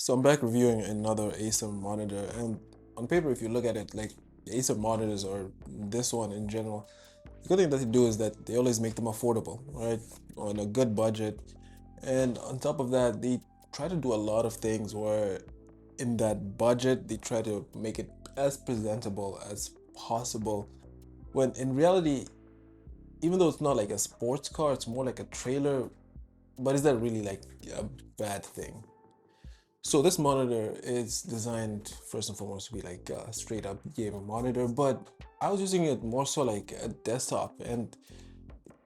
So I'm back reviewing another ACER monitor, and on paper, if you look at it, like the ACER monitors or this one in general, the good thing that they do is that they always make them affordable, right? On a good budget. And on top of that, they try to do a lot of things where in that budget, they try to make it as presentable as possible. When in reality, even though it's not like a sports car, it's more like a trailer. But is that really like a bad thing? So this monitor is designed first and foremost to be like a straight up gaming monitor, but I was using it more so like a desktop, and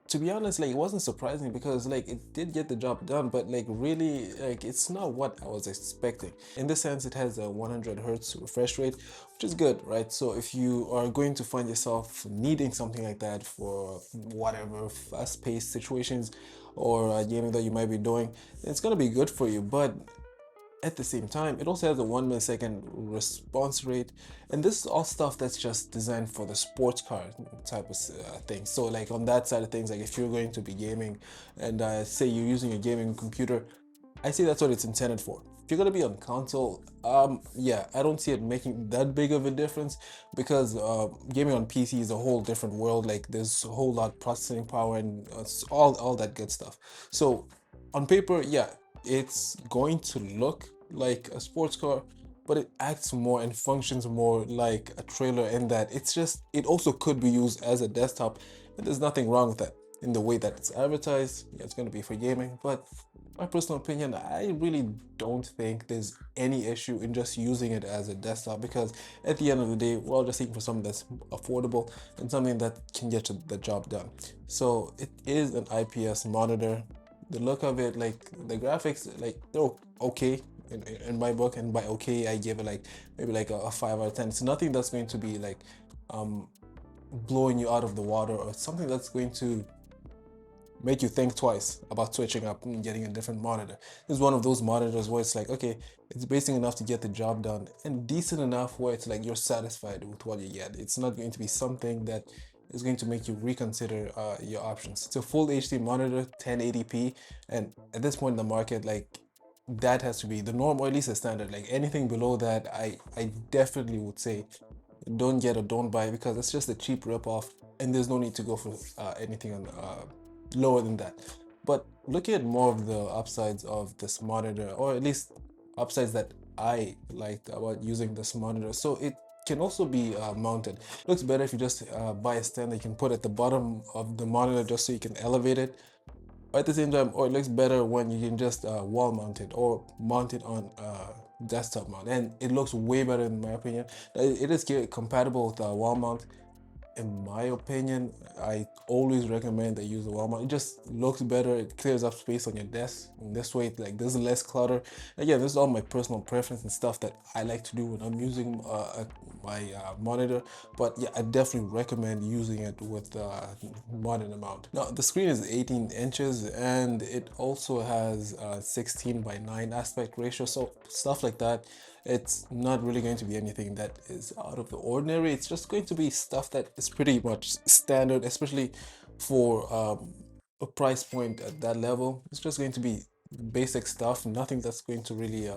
to be honest, like it wasn't surprising because like it did get the job done, but like really like it's not what I was expecting. In this sense, it has a 100 hertz refresh rate, which is good, right? So if you are going to find yourself needing something like that for whatever fast-paced situations or gaming that you might be doing, it's gonna be good for you. But at the same time, it also has a 1 millisecond response rate, and this is all stuff that's just designed for the sports car type of thing. So like on that side of things, like if you're going to be gaming and say you're using a gaming computer, I say that's what it's intended for. If you're gonna be on console, yeah, I don't see it making that big of a difference because gaming on PC is a whole different world. Like there's a whole lot of processing power and all that good stuff. So on paper, yeah, it's going to look like a sports car, but it acts more and functions more like a trailer in that it also could be used as a desktop, and there's nothing wrong with that. In the way that it's advertised, yeah, it's going to be for gaming, but my personal opinion, I really don't think there's any issue in just using it as a desktop, because at the end of the day, we're all just looking for something that's affordable and something that can get the job done. So it is an IPS monitor. The look of it, like the graphics, like they're okay in my book, and by okay I give it like maybe like a 5 out of 10. It's nothing that's going to be like blowing you out of the water, or something that's going to make you think twice about switching up and getting a different monitor. This is one of those monitors where it's like, okay, it's basic enough to get the job done and decent enough where it's like you're satisfied with what you get. It's not going to be something that is going to make you reconsider your options. It's a full HD monitor, 1080p, and at this point in the market, like that has to be the norm, or at least a standard. Like anything below that, I definitely would say don't get or don't buy, because it's just a cheap ripoff, and there's no need to go for anything on lower than that. But looking at more of the upsides of this monitor, or at least upsides that I liked about using this monitor, so it can also be mounted. It looks better if you just buy a stand that you can put at the bottom of the monitor just so you can elevate it. At the same time, or it looks better when you can just wall mount it or mount it on desktop mount, and it looks way better in my opinion. It is compatible with wall mount. In my opinion, I always recommend that you use a wall mount. It just looks better. It clears up space on your desk. In this way, like there's less clutter. Again, this is all my personal preference and stuff that I like to do when I'm using my monitor. But yeah, I definitely recommend using it with monitor mount. Now, the screen is 18 inches and it also has 16:9 aspect ratio. So stuff like that, it's not really going to be anything that is out of the ordinary. It's just going to be stuff that is pretty much standard, especially for a price point at that level. It's just going to be basic stuff, nothing that's going to really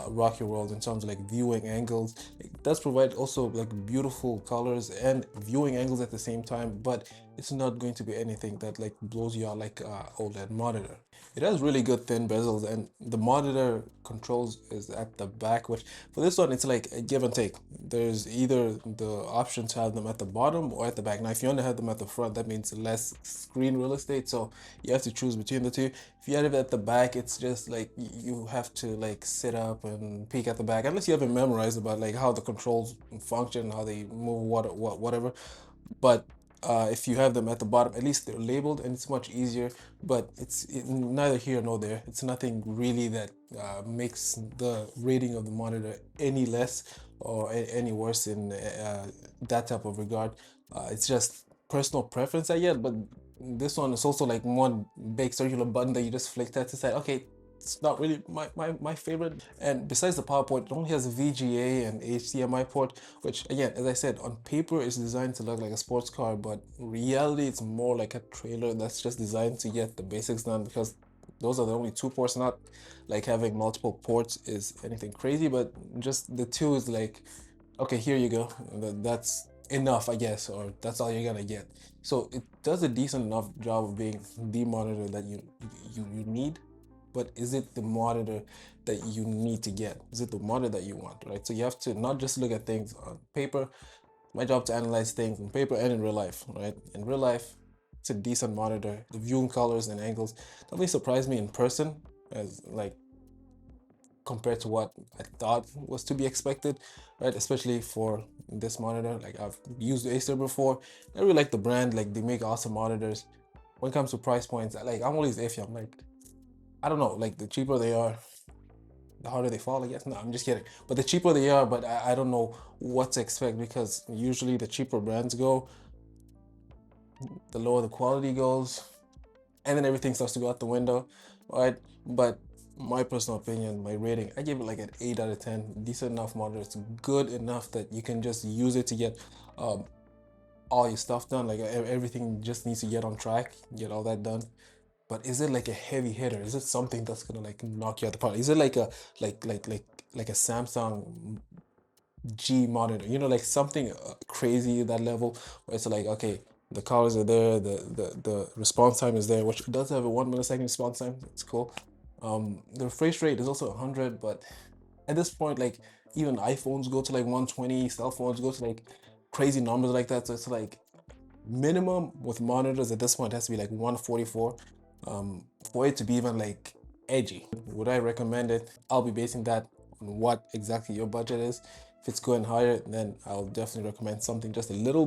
rock your world in terms of like viewing angles. It does provide also like beautiful colors and viewing angles at the same time, but it's not going to be anything that like blows you out like OLED monitor. It has really good thin bezels, and the monitor controls is at the back, which for this one it's like a give and take. There's either the option to have them at the bottom or at the back. Now if you want to have them at the front, that means less screen real estate, so you have to choose between the two. If you have it at the back, it's just like you have to like sit up and peek at the back, unless you haven't memorized about like how the controls function, how they move, whatever. But if you have them at the bottom, at least they're labeled and it's much easier. But it's neither here nor there. It's nothing really that makes the rating of the monitor any less or any worse in that type of regard. It's just personal preference, I get. But this one is also like one big circular button that you just flick that to say, okay, it's not really my favorite. And besides the PowerPoint, it only has a VGA and HDMI port, which again, as I said, on paper is designed to look like a sports car, but in reality it's more like a trailer that's just designed to get the basics done, because Those are the only two ports. Not like having multiple ports is anything crazy, but just the two is like, okay, here you go. That's enough, I guess, or that's all you're gonna get. So it does a decent enough job of being the monitor that you need, but is it the monitor that you need to get? Is it the monitor that you want, right? So you have to not just look at things on paper. My job to analyze things on paper and in real life, right? In real life, it's a decent monitor. The viewing colors and angles definitely surprised me in person, as like compared to what I thought was to be expected, right? Especially for this monitor. Like I've used Acer before. I really like the brand. Like they make awesome monitors. When it comes to price points, like I'm always iffy. I'm like, I don't know. Like the cheaper they are, the harder they fall, I guess. No, I'm just kidding. But the cheaper they are, but I don't know what to expect, because usually the cheaper brands go, the lower the quality goes, and then everything starts to go out the window, right? But my personal opinion, my rating, I gave it like an 8 out of 10. Decent enough monitor. It's good enough that you can just use it to get all your stuff done. Like everything just needs to get on track, get all that done. But is it like a heavy hitter? Is it something that's gonna like knock you out the park? Is it like a like a Samsung G monitor? You know, like something crazy that level where it's like, okay, the colors are there, the response time is there, which does have a 1 millisecond response time. It's cool. The refresh rate is also 100, but at this point, like even iPhones go to like 120, cell phones go to like crazy numbers like that. So it's like minimum with monitors at this point has to be like 144 for it to be even like edgy. Would I recommend it? I'll be basing that on what exactly your budget is. If it's going higher, then I'll definitely recommend something just a little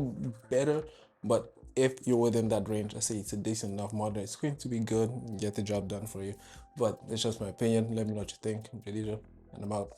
better. But if you're within that range, I say it's a decent enough monitor. It's going to be good, get the job done for you. But it's just my opinion. Let me know what you think. I'm JEDIJA, and I'm out.